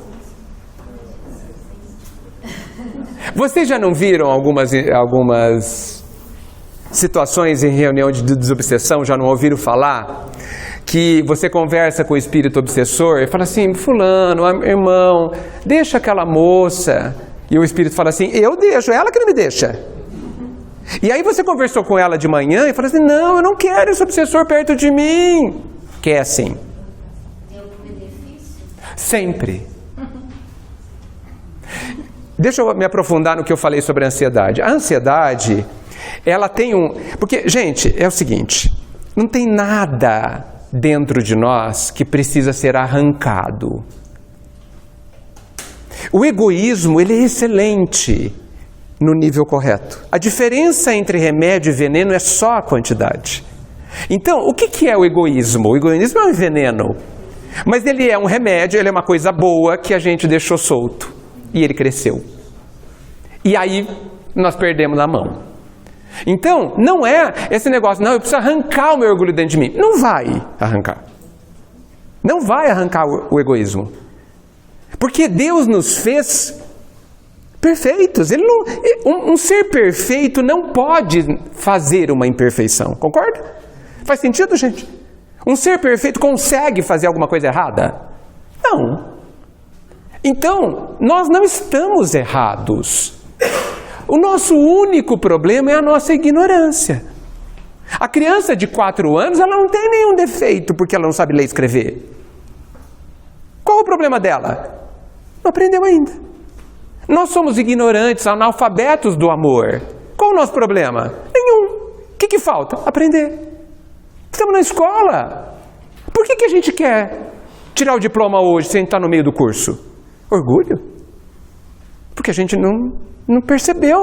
Vocês já não viram algumas situações em reunião de desobsessão, já não ouviram falar? Que você conversa com o espírito obsessor e fala assim, fulano, irmão, deixa aquela moça. E o espírito fala assim, eu deixo, ela que não me deixa. E aí você conversou com ela de manhã e fala assim, não, eu não quero esse obsessor perto de mim. Que é assim. Tem algum benefício? Sempre. Deixa eu me aprofundar no que eu falei sobre a ansiedade. A ansiedade, ela tem Porque, gente, é o seguinte, não tem nada dentro de nós que precisa ser arrancado. O egoísmo, ele é excelente no nível correto. A diferença entre remédio e veneno é só a quantidade. Então, o que é o egoísmo? O egoísmo é um veneno. Mas ele é um remédio, ele é uma coisa boa que a gente deixou solto. E ele cresceu. E aí, nós perdemos a mão. Então, não é esse negócio, não, eu preciso arrancar o meu orgulho dentro de mim. Não vai arrancar. Não vai arrancar o egoísmo. Porque Deus nos fez perfeitos. Ele não, um ser perfeito não pode fazer uma imperfeição. Concorda? Faz sentido, gente? Um ser perfeito consegue fazer alguma coisa errada? Não. Então, nós não estamos errados. O nosso único problema é a nossa ignorância. A criança de 4 anos, ela não tem nenhum defeito porque ela não sabe ler e escrever. Qual o problema dela? Não aprendeu ainda. Nós somos ignorantes, analfabetos do amor. Qual o nosso problema? Nenhum. O que falta? Aprender. Estamos na escola. Por que a gente quer tirar o diploma hoje sem estar no meio do curso? Orgulho. Porque a gente não percebeu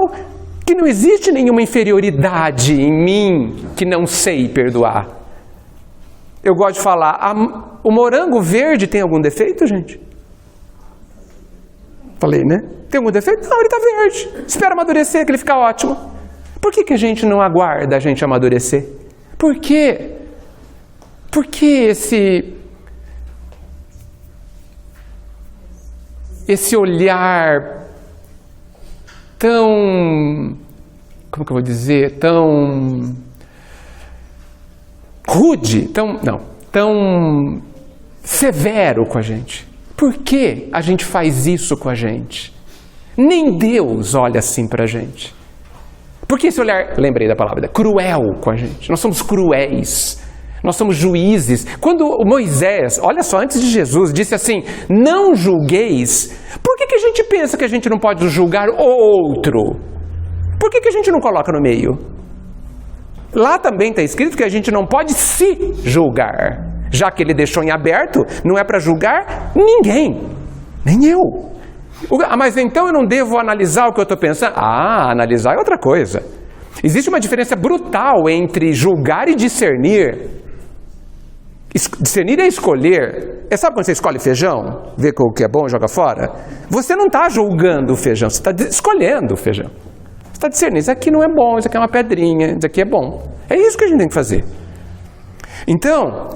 que não existe nenhuma inferioridade em mim que não sei perdoar. Eu gosto de falar, o morango verde tem algum defeito, gente? Falei, né? Tem algum defeito? Não, ele está verde. Espera amadurecer que ele fica ótimo. Por que a gente não aguarda a gente amadurecer? Por quê? Por que esse olhar tão, como que eu vou dizer, tão rude, tão severo com a gente? Por que a gente faz isso com a gente? Nem Deus olha assim para a gente. Por que esse olhar, lembrei da palavra, cruel com a gente? Nós somos cruéis. Nós somos juízes. Quando Moisés, olha só, antes de Jesus, disse assim, não julgueis, por que a gente pensa que a gente não pode julgar o outro? Por que a gente não coloca no meio? Lá também está escrito que a gente não pode se julgar. Já que ele deixou em aberto, não é para julgar ninguém, nem eu. Mas então eu não devo analisar o que eu estou pensando? Analisar é outra coisa. Existe uma diferença brutal entre julgar e discernir. Discernir é escolher. Sabe quando você escolhe feijão? Vê o que é bom e joga fora? Você não está julgando o feijão, você está escolhendo o feijão. Você está discernindo, isso aqui não é bom, isso aqui é uma pedrinha, isso aqui é bom. É isso que a gente tem que fazer. Então,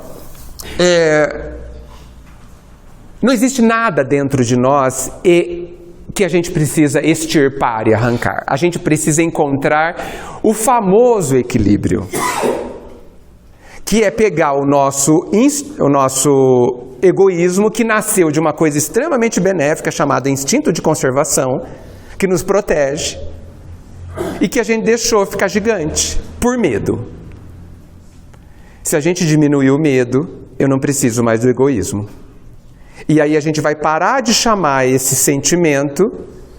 não existe nada dentro de nós que a gente precisa extirpar e arrancar. A gente precisa encontrar o famoso equilíbrio, que é pegar o nosso egoísmo, que nasceu de uma coisa extremamente benéfica chamada instinto de conservação, que nos protege, e que a gente deixou ficar gigante por medo. Se a gente diminuir o medo, eu não preciso mais do egoísmo. E aí a gente vai parar de chamar esse sentimento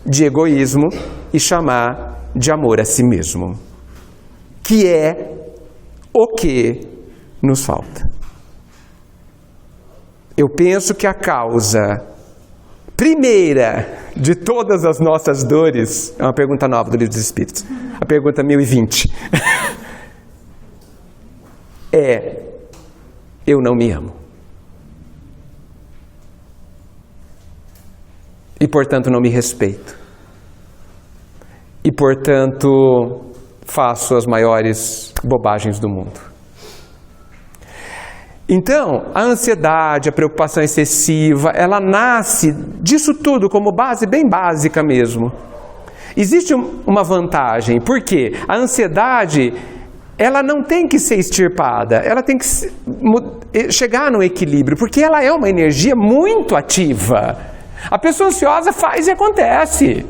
de egoísmo e chamar de amor a si mesmo, que é o que nos falta. Eu penso que a causa primeira de todas as nossas dores, é uma pergunta nova do Livro dos Espíritos, a pergunta 1020. é: eu não me amo. E, portanto, não me respeito. E, portanto, faço as maiores bobagens do mundo. Então, a ansiedade, a preocupação excessiva, ela nasce disso tudo como base bem básica mesmo. Existe uma vantagem, porque a ansiedade, ela não tem que ser extirpada, ela tem que chegar no equilíbrio, porque ela é uma energia muito ativa. A pessoa ansiosa faz e acontece.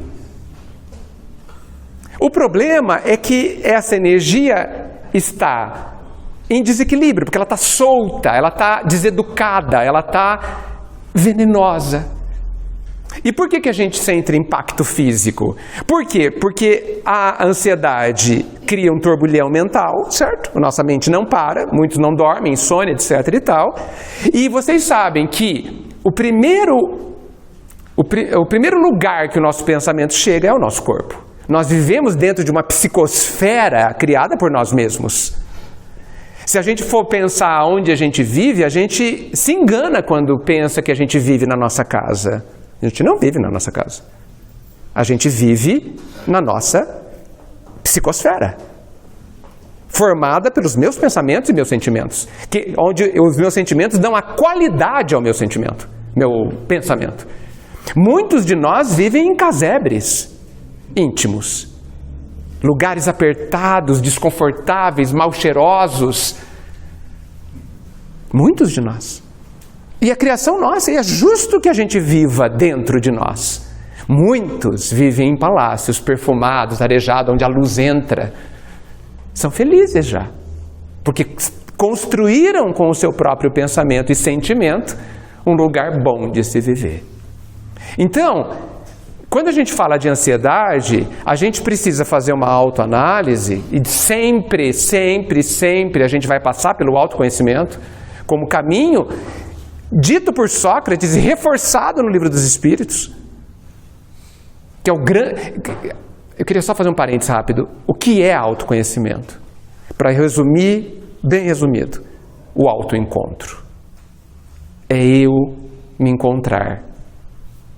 O problema é que essa energia está em desequilíbrio, porque ela está solta, ela está deseducada, ela está venenosa. E por que a gente sente impacto físico? Por quê? Porque a ansiedade cria um turbilhão mental, certo? A nossa mente não para, muitos não dormem, insônia, etc e tal. E vocês sabem que o primeiro lugar que o nosso pensamento chega é o nosso corpo. Nós vivemos dentro de uma psicosfera criada por nós mesmos. Se a gente for pensar onde a gente vive, a gente se engana quando pensa que a gente vive na nossa casa. A gente não vive na nossa casa. A gente vive na nossa psicosfera, formada pelos meus pensamentos e meus sentimentos, onde os meus sentimentos dão a qualidade ao meu sentimento, meu pensamento. Muitos de nós vivem em casebres íntimos, lugares apertados, desconfortáveis, mal cheirosos. Muitos de nós. E a criação nossa, e é justo que a gente viva dentro de nós. Muitos vivem em palácios perfumados, arejados, onde a luz entra. São felizes já, porque construíram com o seu próprio pensamento e sentimento um lugar bom de se viver. Então, quando a gente fala de ansiedade, a gente precisa fazer uma autoanálise e sempre a gente vai passar pelo autoconhecimento como caminho dito por Sócrates e reforçado no Livro dos Espíritos, que é o grande... Eu queria só fazer um parênteses rápido. O que é autoconhecimento? Para resumir, bem resumido, o autoencontro. É eu me encontrar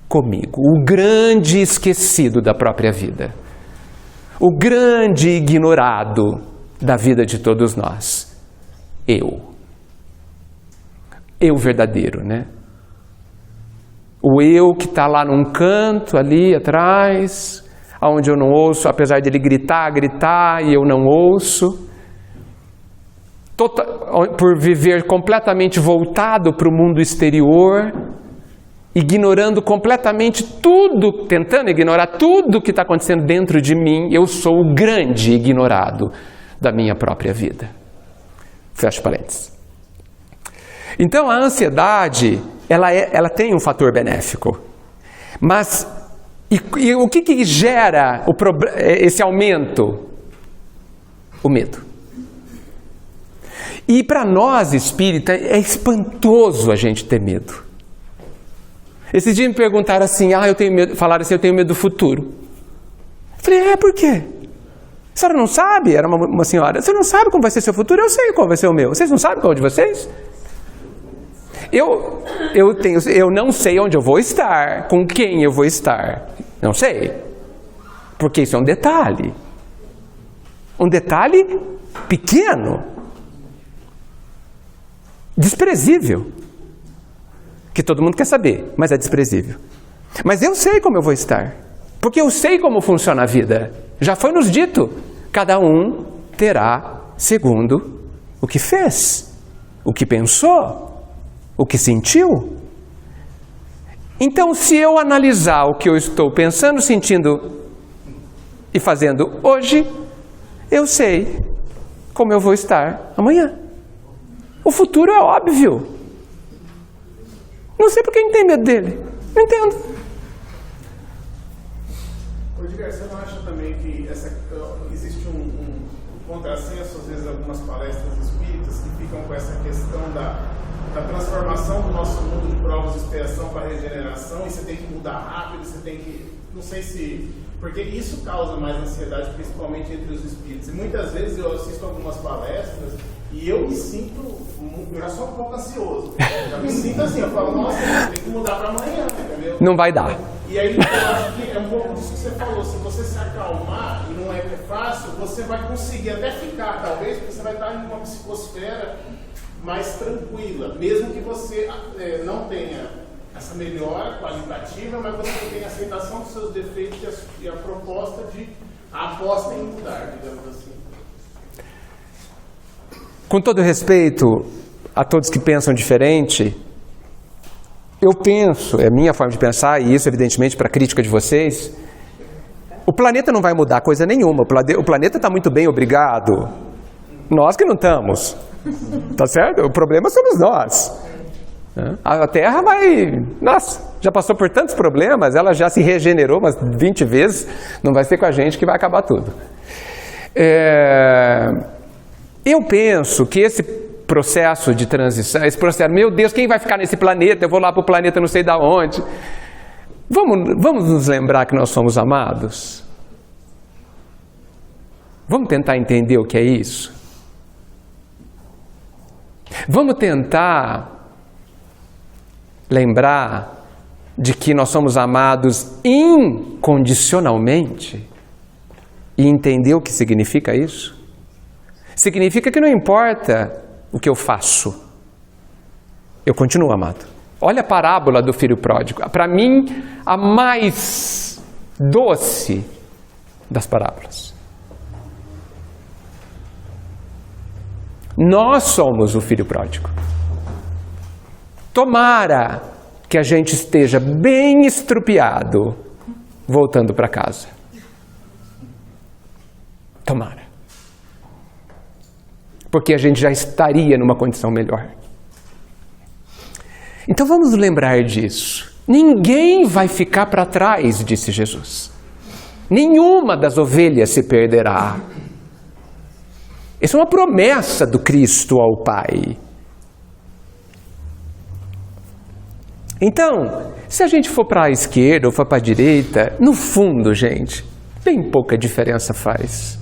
comigo, o grande esquecido da própria vida, o grande ignorado da vida de todos nós. Eu verdadeiro, né? O eu que está lá num canto, ali atrás, onde eu não ouço, apesar de ele gritar e eu não ouço. Por viver completamente voltado para o mundo exterior, ignorando completamente tudo, tentando ignorar tudo que está acontecendo dentro de mim, eu sou o grande ignorado da minha própria vida. Fecha parênteses. Então a ansiedade, ela tem um fator benéfico. Mas e o que gera esse aumento? O medo. E para nós espíritas é espantoso a gente ter medo. Esses dias me perguntaram assim, eu tenho medo, falaram assim, eu tenho medo do futuro. Eu falei, por quê? A senhora não sabe? Era uma senhora. Você não sabe como vai ser seu futuro? Eu sei qual vai ser o meu. Vocês não sabem qual de vocês? Eu não sei onde eu vou estar, com quem eu vou estar. Não sei. Porque isso é um detalhe. Um detalhe pequeno. Desprezível. Que todo mundo quer saber, mas é desprezível. Mas eu sei como eu vou estar. Porque eu sei como funciona a vida. Já foi nos dito. Cada um terá segundo o que fez, o que pensou, o que sentiu. Então, se eu analisar o que eu estou pensando, sentindo e fazendo hoje, eu sei como eu vou estar amanhã. O futuro é óbvio. Não sei por que a gente tem medo dele. Não entendo. Edgar, você não acha também que existe um contrassenso, às vezes, em algumas palestras espíritas que ficam com essa questão da transformação do nosso mundo de provas de expiação para regeneração, e você tem que mudar rápido, você tem que... Não sei se... Porque isso causa mais ansiedade, principalmente entre os espíritos. E muitas vezes eu assisto algumas palestras E eu me sinto, eu já sou um pouco ansioso. Já me sinto assim, eu falo, nossa, tem que mudar para amanhã, entendeu? Não vai dar. E aí eu acho que é um pouco disso que você falou, se você se acalmar, e não é fácil, você vai conseguir até ficar, talvez, porque você vai estar em uma psicosfera mais tranquila, mesmo que você não tenha essa melhora qualitativa, mas você tem a aceitação dos seus defeitos e a proposta de a aposta em mudar, digamos assim. Com todo respeito a todos que pensam diferente, eu penso, é a minha forma de pensar, e isso evidentemente para a crítica de vocês, o planeta não vai mudar coisa nenhuma, o planeta está muito bem, obrigado. Nós que não estamos, tá certo? O problema somos nós. A Terra vai, nossa, já passou por tantos problemas, ela já se regenerou umas 20 vezes, não vai ser com a gente que vai acabar tudo. Eu penso que esse processo de transição, esse processo, meu Deus, quem vai ficar nesse planeta? Eu vou lá para o planeta não sei de onde. Vamos nos lembrar que nós somos amados? Vamos tentar entender o que é isso? Vamos tentar lembrar de que nós somos amados incondicionalmente e entender o que significa isso? Significa que não importa o que eu faço, eu continuo amado. Olha a parábola do filho pródigo. Para mim, a mais doce das parábolas. Nós somos o filho pródigo. Tomara que a gente esteja bem estrupiado voltando para casa. Tomara. Porque a gente já estaria numa condição melhor. Então vamos lembrar disso. Ninguém vai ficar para trás, disse Jesus. Nenhuma das ovelhas se perderá. Essa é uma promessa do Cristo ao Pai. Então, se a gente for para a esquerda ou for para a direita, no fundo, gente, bem pouca diferença faz.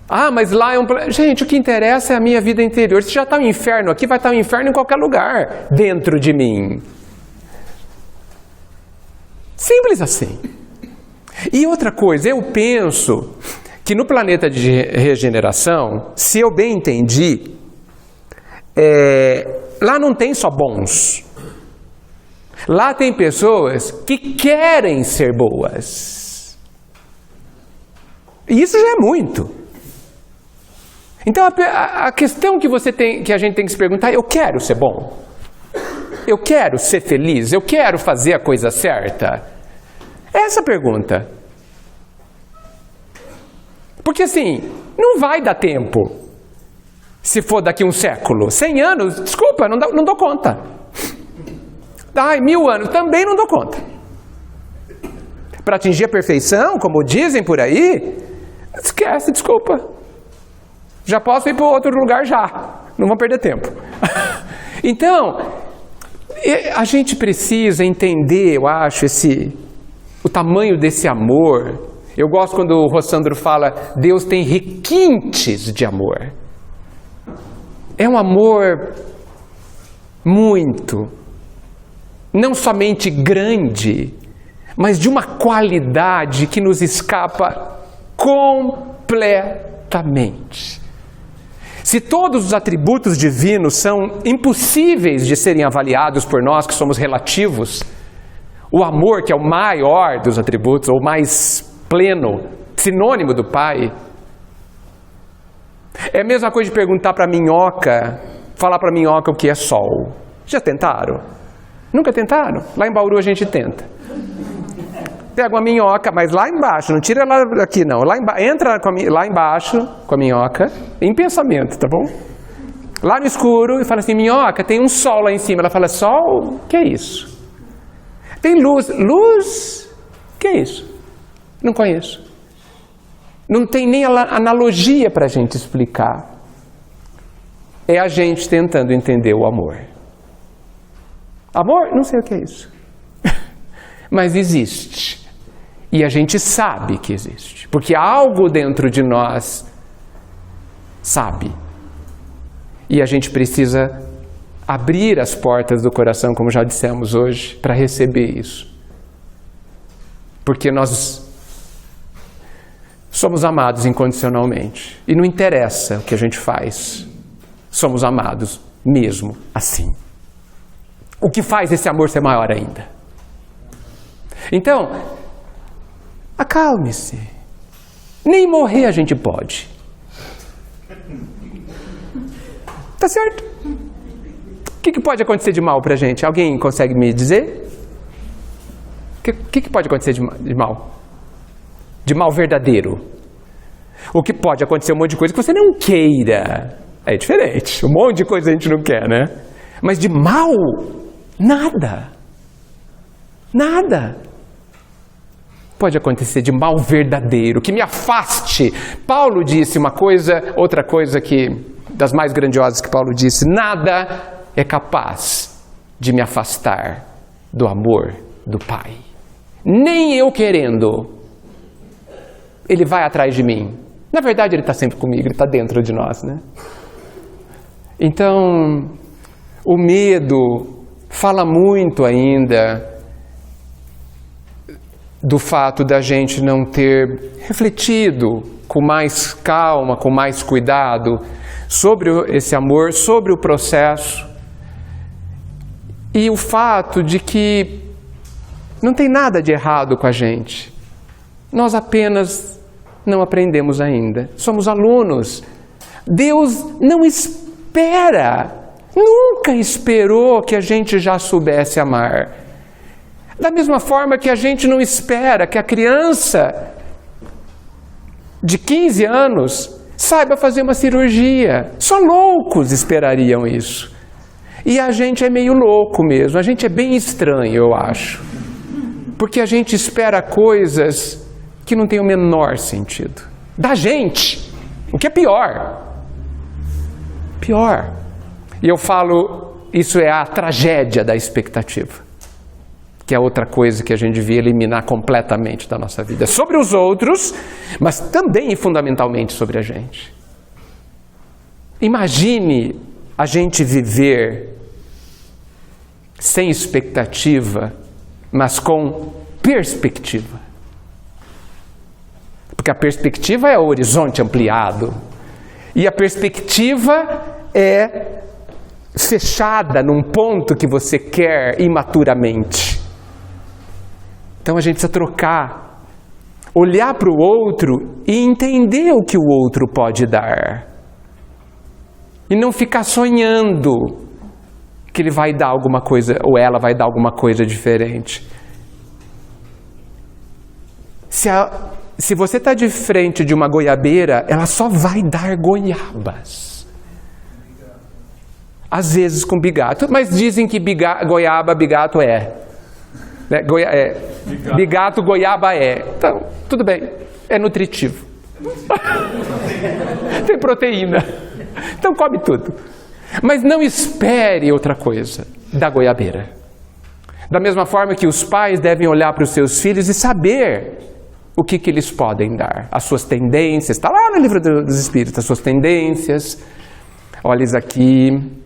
Ah, mas lá é um... Gente, o que interessa é a minha vida interior. Se já está o inferno aqui, vai estar o inferno em qualquer lugar dentro de mim. Simples assim. E outra coisa, eu penso que no planeta de regeneração, se eu bem entendi, lá não tem só bons. Lá tem pessoas que querem ser boas. E isso já é muito. Então a questão que a gente tem que se perguntar é: eu quero ser bom? Eu quero ser feliz? Eu quero fazer a coisa certa? É essa a pergunta. Porque assim, não vai dar tempo. Se for daqui um século, 100 anos, desculpa, não dou conta. Ai, 1000 anos, também não dou conta. Para atingir a perfeição, como dizem por aí, esquece, desculpa. Já posso ir para outro lugar já. Não vou perder tempo. Então, a gente precisa entender, eu acho, o tamanho desse amor. Eu gosto quando o Rossandro fala, Deus tem requintes de amor. É um amor muito, não somente grande, mas de uma qualidade que nos escapa completamente. Se todos os atributos divinos são impossíveis de serem avaliados por nós que somos relativos, o amor, que é o maior dos atributos, ou mais pleno, sinônimo do Pai, é a mesma coisa de perguntar para a minhoca, falar para a minhoca o que é sol. Já tentaram? Nunca tentaram? Lá em Bauru a gente tenta. Pega uma minhoca, mas lá embaixo, não tira ela daqui não, entra lá embaixo com a minhoca, em pensamento, tá bom? Lá no escuro, e fala assim, minhoca, tem um sol lá em cima. Ela fala, sol? O que é isso? Tem luz. Luz? O que é isso? Não conheço. Não tem nem analogia para a gente explicar. É a gente tentando entender o amor. Amor? Não sei o que é isso. Mas existe. E a gente sabe que existe. Porque algo dentro de nós sabe E a gente precisa abrir as portas do coração, como já dissemos hoje, para receber isso. Porque nós somos amados incondicionalmente. E não interessa o que a gente faz. Somos amados mesmo assim. O que faz esse amor ser maior ainda? Então, acalme-se. Nem morrer a gente pode. Tá certo? O que pode acontecer de mal pra gente? Alguém consegue me dizer? O que pode acontecer de mal? De mal verdadeiro. O que pode acontecer um monte de coisa que você não queira. É diferente. Um monte de coisa a gente não quer, né? Mas de mal, nada. Nada pode acontecer de mal verdadeiro, que me afaste. Paulo disse uma coisa, outra coisa que, das mais grandiosas que Paulo disse, nada é capaz de me afastar do amor do Pai. Nem eu querendo, Ele vai atrás de mim. Na verdade, Ele está sempre comigo, Ele está dentro de nós, né? Então, o medo fala muito ainda do fato da gente não ter refletido com mais calma, com mais cuidado sobre esse amor, sobre o processo e o fato de que não tem nada de errado com a gente. Nós apenas não aprendemos ainda. Somos alunos. Deus não espera, nunca esperou que a gente já soubesse amar. Da mesma forma que a gente não espera que a criança de 15 anos saiba fazer uma cirurgia. Só loucos esperariam isso. E a gente é meio louco mesmo, a gente é bem estranho, eu acho. Porque a gente espera coisas que não têm o menor sentido. Da gente, o que é pior. Pior. E eu falo, isso é a tragédia da expectativa. Que é outra coisa que a gente devia eliminar completamente da nossa vida. Sobre os outros, mas também e fundamentalmente sobre a gente. Imagine a gente viver sem expectativa, mas com perspectiva. Porque a perspectiva é o horizonte ampliado. E a perspectiva é fechada num ponto que você quer imaturamente. Então a gente precisa trocar, olhar para o outro e entender o que o outro pode dar. E não ficar sonhando que ele vai dar alguma coisa, ou ela vai dar alguma coisa diferente. Se você está de frente de uma goiabeira, ela só vai dar goiabas. Às vezes com bigato, mas dizem que goiaba, bigato é. Bigato, goiaba é. Então, tudo bem, é nutritivo. Tem proteína. Então come tudo. Mas não espere outra coisa da goiabeira. Da mesma forma que os pais devem olhar para os seus filhos e saber o que eles podem dar. As suas tendências, está lá no livro dos Espíritos, as suas tendências. Olha isso aqui.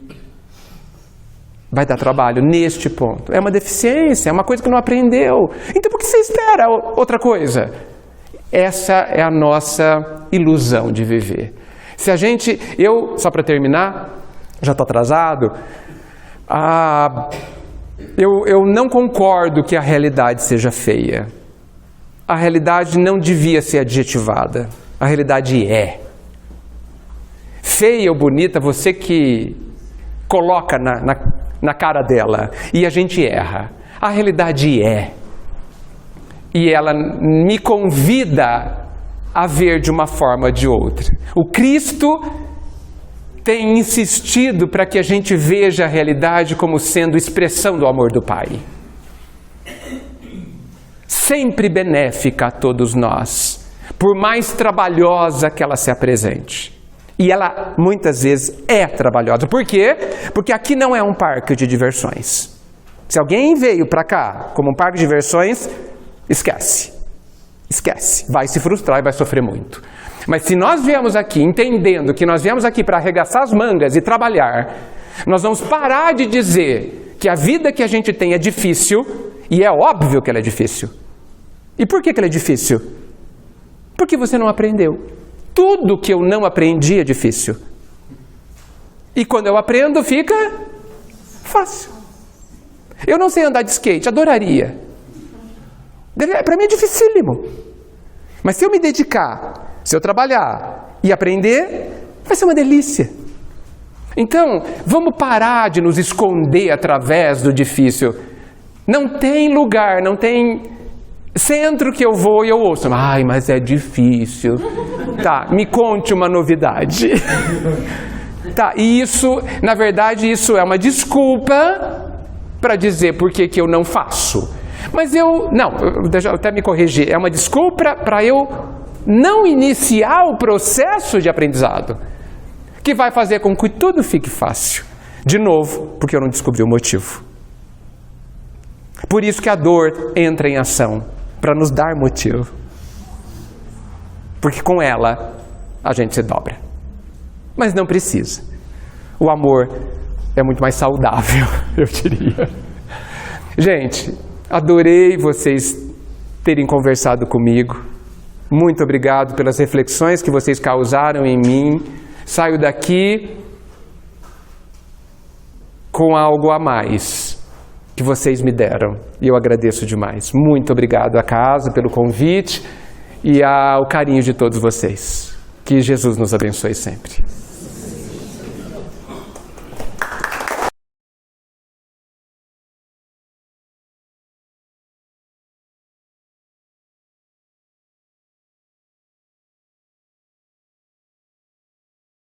Vai dar trabalho neste ponto. É uma deficiência, é uma coisa que não aprendeu. Então por que você espera outra coisa? Essa é a nossa ilusão de viver. Se a gente... só para terminar, já estou atrasado, eu não concordo que a realidade seja feia. A realidade não devia ser adjetivada. A realidade é. Feia ou bonita, você que coloca na cara dela. E a gente erra. A realidade é. E ela me convida a ver de uma forma ou de outra. O Cristo tem insistido para que a gente veja a realidade como sendo expressão do amor do Pai. Sempre benéfica a todos nós, por mais trabalhosa que ela se apresente. E ela, muitas vezes, é trabalhosa. Por quê? Porque aqui não é um parque de diversões. Se alguém veio para cá como um parque de diversões, esquece. esquece, vai se frustrar e vai sofrer muito. Mas se nós viemos aqui entendendo que nós viemos aqui para arregaçar as mangas e trabalhar, nós vamos parar de dizer que a vida que a gente tem é difícil, e é óbvio que ela é difícil. E por que ela é difícil? Porque você não aprendeu. Tudo que eu não aprendi é difícil. E quando eu aprendo, fica fácil. Eu não sei andar de skate, adoraria. Para mim é dificílimo. Mas se eu me dedicar, se eu trabalhar e aprender, vai ser uma delícia. Então, vamos parar de nos esconder através do difícil. Não tem lugar, não tem centro que eu vou e eu ouço. Ai, mas é difícil. Tá, me conte uma novidade. Tá, e isso, na verdade, isso é uma desculpa para dizer por que eu não faço. Mas deixa eu até me corrigir, é uma desculpa para eu não iniciar o processo de aprendizado, que vai fazer com que tudo fique fácil. De novo, porque eu não descobri o motivo. Por isso que a dor entra em ação, para nos dar motivo. Porque com ela, a gente se dobra. Mas não precisa. O amor é muito mais saudável, eu diria. Gente, adorei vocês terem conversado comigo. Muito obrigado pelas reflexões que vocês causaram em mim. Saio daqui com algo a mais que vocês me deram. E eu agradeço demais. Muito obrigado à casa pelo convite e ao carinho de todos vocês. Que Jesus nos abençoe sempre.